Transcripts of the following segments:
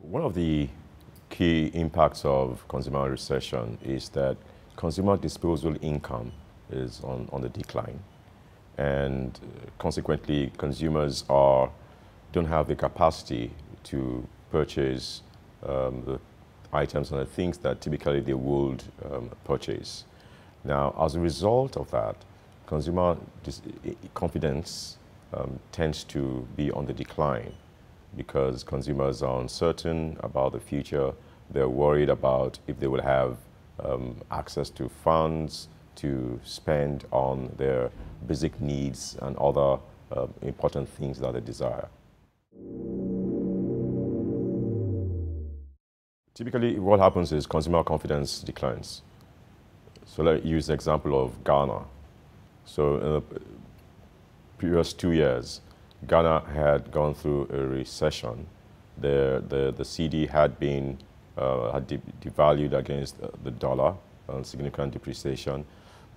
One of the key impacts of consumer recession is that consumer disposable income is on the decline. And consequently, consumers don't have the capacity to purchase the items and the things that typically they would purchase. Now, as a result of that, consumer confidence tends to be on the decline because consumers are uncertain about the future. They're worried about if they will have access to funds to spend on their basic needs and other important things that they desire. Typically, what happens is consumer confidence declines. So let's use the example of Ghana. So in the previous 2 years, Ghana had gone through a recession. The CD had been devalued against the dollar, significant depreciation.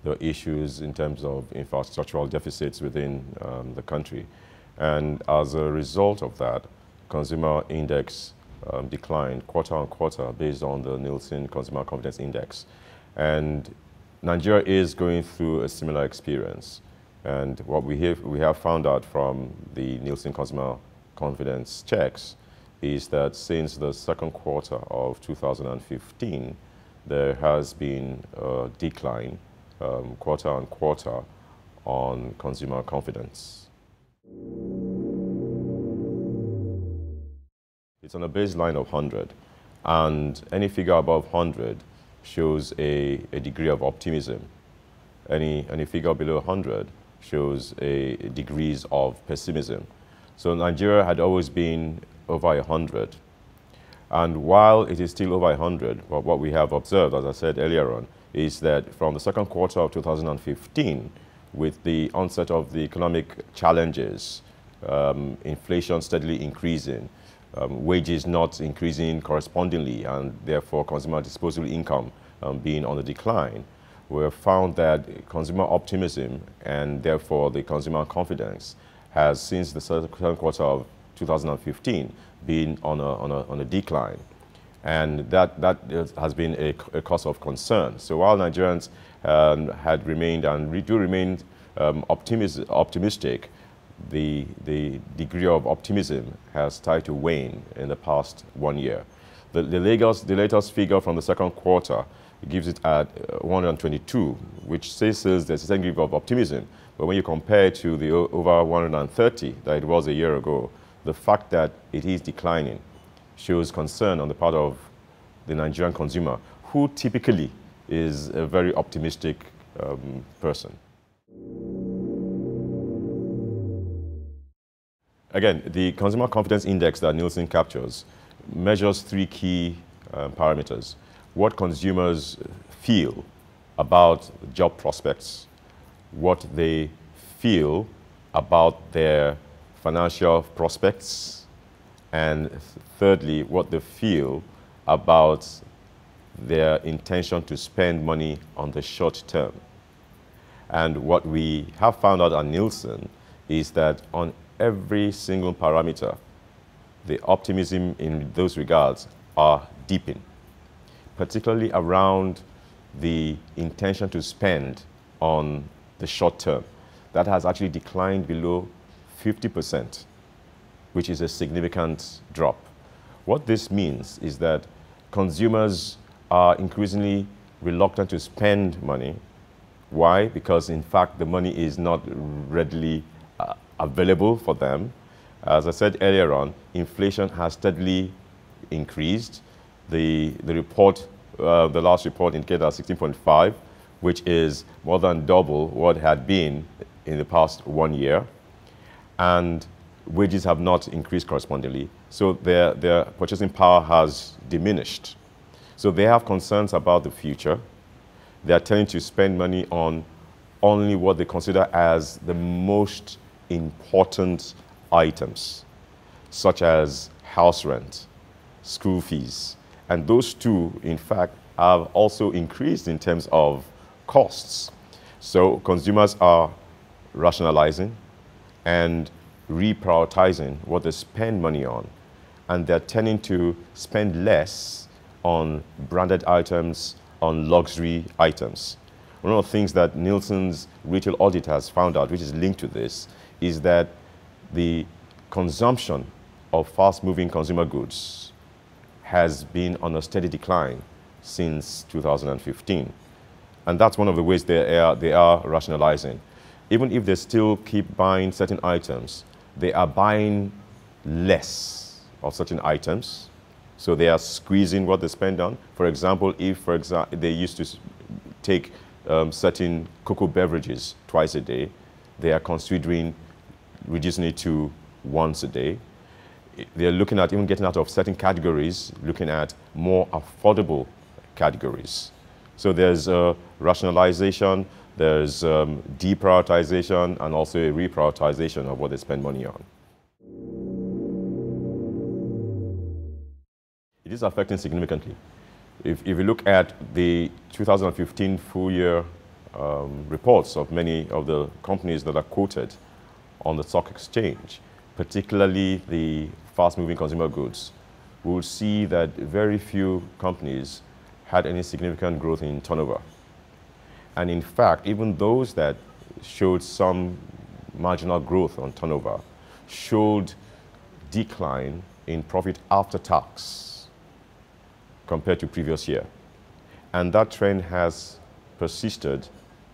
There were issues in terms of infrastructural deficits within the country. And as a result of that, consumer index declined quarter on quarter based on the Nielsen Consumer Confidence Index. And Nigeria is going through a similar experience. And what we have found out from the Nielsen Consumer Confidence checks is that since the second quarter of 2015, there has been a decline quarter on quarter on consumer confidence. It's on a baseline of 100, and any figure above 100 shows a degree of optimism. Any figure below 100 shows a degrees of pessimism. So Nigeria had always been over 100. And while it is still over 100, what we have observed, as I said earlier on, is that from the second quarter of 2015, with the onset of the economic challenges, inflation steadily increasing, wages not increasing correspondingly, and therefore consumer disposable income being on the decline, we have found that consumer optimism and therefore the consumer confidence has, since the second quarter of 2015, been on a decline. And that has been a cause of concern. So while Nigerians had remained and do remain optimistic, the degree of optimism has started to wane in the past 1 year. The latest figure from the second quarter gives it at 122, which says there's a certain degree of optimism. But when you compare it to the over 130 that it was a year ago, the fact that it is declining shows concern on the part of the Nigerian consumer, who typically is a very optimistic person. Again, the Consumer Confidence Index that Nielsen captures measures three key parameters. What consumers feel about job prospects, what they feel about their financial prospects, and thirdly, what they feel about their intention to spend money on the short term. And what we have found out at Nielsen is that on every single parameter, the optimism in those regards are deepening, particularly around the intention to spend on the short term. That has actually declined below 50%, which is a significant drop. What this means is that consumers are increasingly reluctant to spend money. Why? Because in fact the money is not readily available for them. As I said earlier on, inflation has steadily increased. The last report indicated at 16.5, which is more than double what had been in the past 1 year. And wages have not increased correspondingly, so their purchasing power has diminished. So they have concerns about the future. They are tending to spend money on only what they consider as the most important items, such as house rent, school fees. And those two, in fact, have also increased in terms of costs. So consumers are rationalizing and reprioritizing what they spend money on. and they're tending to spend less on branded items, on luxury items. One of the things that Nielsen's retail audit has found out, which is linked to this, is that the consumption of fast-moving consumer goods has been on a steady decline since 2015. And that's one of the ways they are rationalizing. Even if they still keep buying certain items, they are buying less of certain items. So they are squeezing what they spend on. For example, if they used to take certain cocoa beverages twice a day, they are considering reducing it to once a day. They're looking at even getting out of certain categories, looking at more affordable categories. So there's rationalization, there's deprioritization, and also a reprioritization of what they spend money on. It is affecting significantly. If you look at the 2015 full year reports of many of the companies that are quoted on the stock exchange, particularly the fast-moving consumer goods, we will see that very few companies had any significant growth in turnover. And in fact, even those that showed some marginal growth on turnover showed decline in profit after tax compared to previous year. And that trend has persisted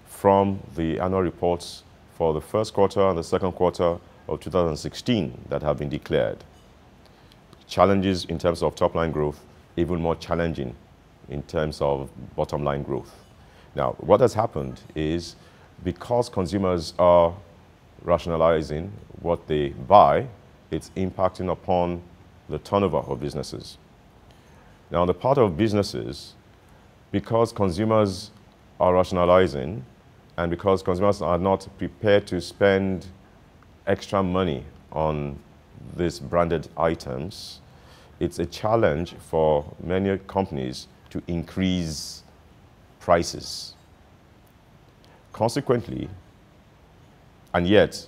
from the annual reports for the first quarter and the second quarter of 2016 that have been declared. Challenges in terms of top-line growth, even more challenging in terms of bottom-line growth. Now, what has happened is because consumers are rationalizing what they buy, it's impacting upon the turnover of businesses. Now, on the part of businesses, because consumers are rationalizing and because consumers are not prepared to spend extra money on these branded items, it's a challenge for many companies to increase prices. Consequently, and yet,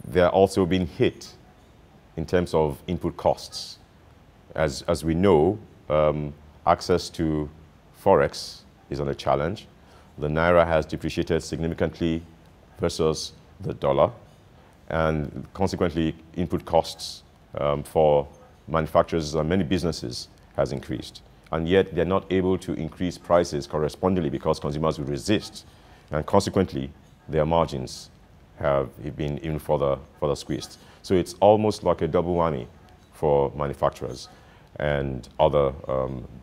they're also being hit in terms of input costs. As we know, access to Forex is on a challenge. The Naira has depreciated significantly versus the dollar, and consequently, input costs for manufacturers and many businesses has increased. And yet, they're not able to increase prices correspondingly because consumers will resist. And consequently, their margins have been even further squeezed. So it's almost like a double whammy for manufacturers and other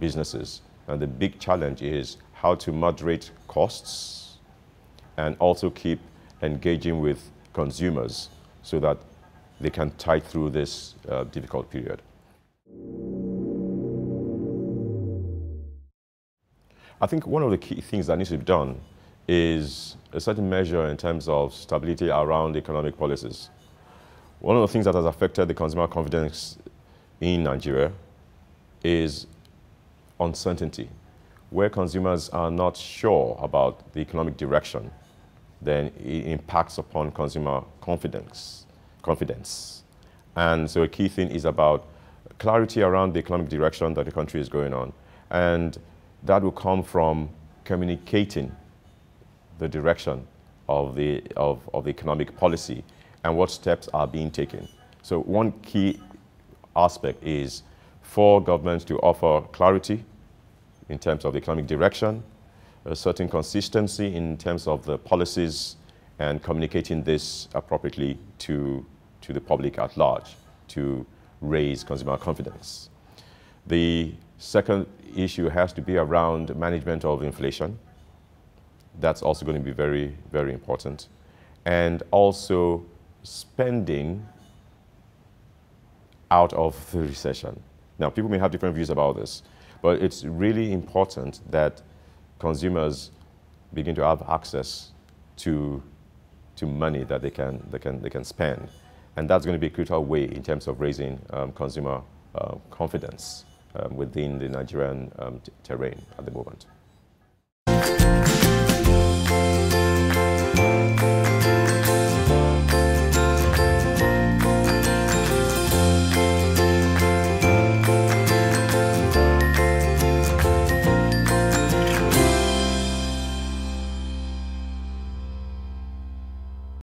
businesses. And the big challenge is how to moderate costs and also keep engaging with consumers so that they can tide through this difficult period. I think one of the key things that needs to be done is a certain measure in terms of stability around economic policies. One of the things that has affected the consumer confidence in Nigeria is uncertainty. Where consumers are not sure about the economic direction, then it impacts upon consumer confidence. And so a key thing is about clarity around the economic direction that the country is going on. And that will come from communicating the direction of the economic policy and what steps are being taken. So one key aspect is for governments to offer clarity in terms of the economic direction, a certain consistency in terms of the policies, and communicating this appropriately to the public at large to raise consumer confidence. The second issue has to be around management of inflation. That's also going to be very, very important. And also spending out of the recession. Now, people may have different views about this, but it's really important that consumers begin to have access to money that they can spend. And that's going to be a critical way in terms of raising consumer confidence within the Nigerian terrain at the moment.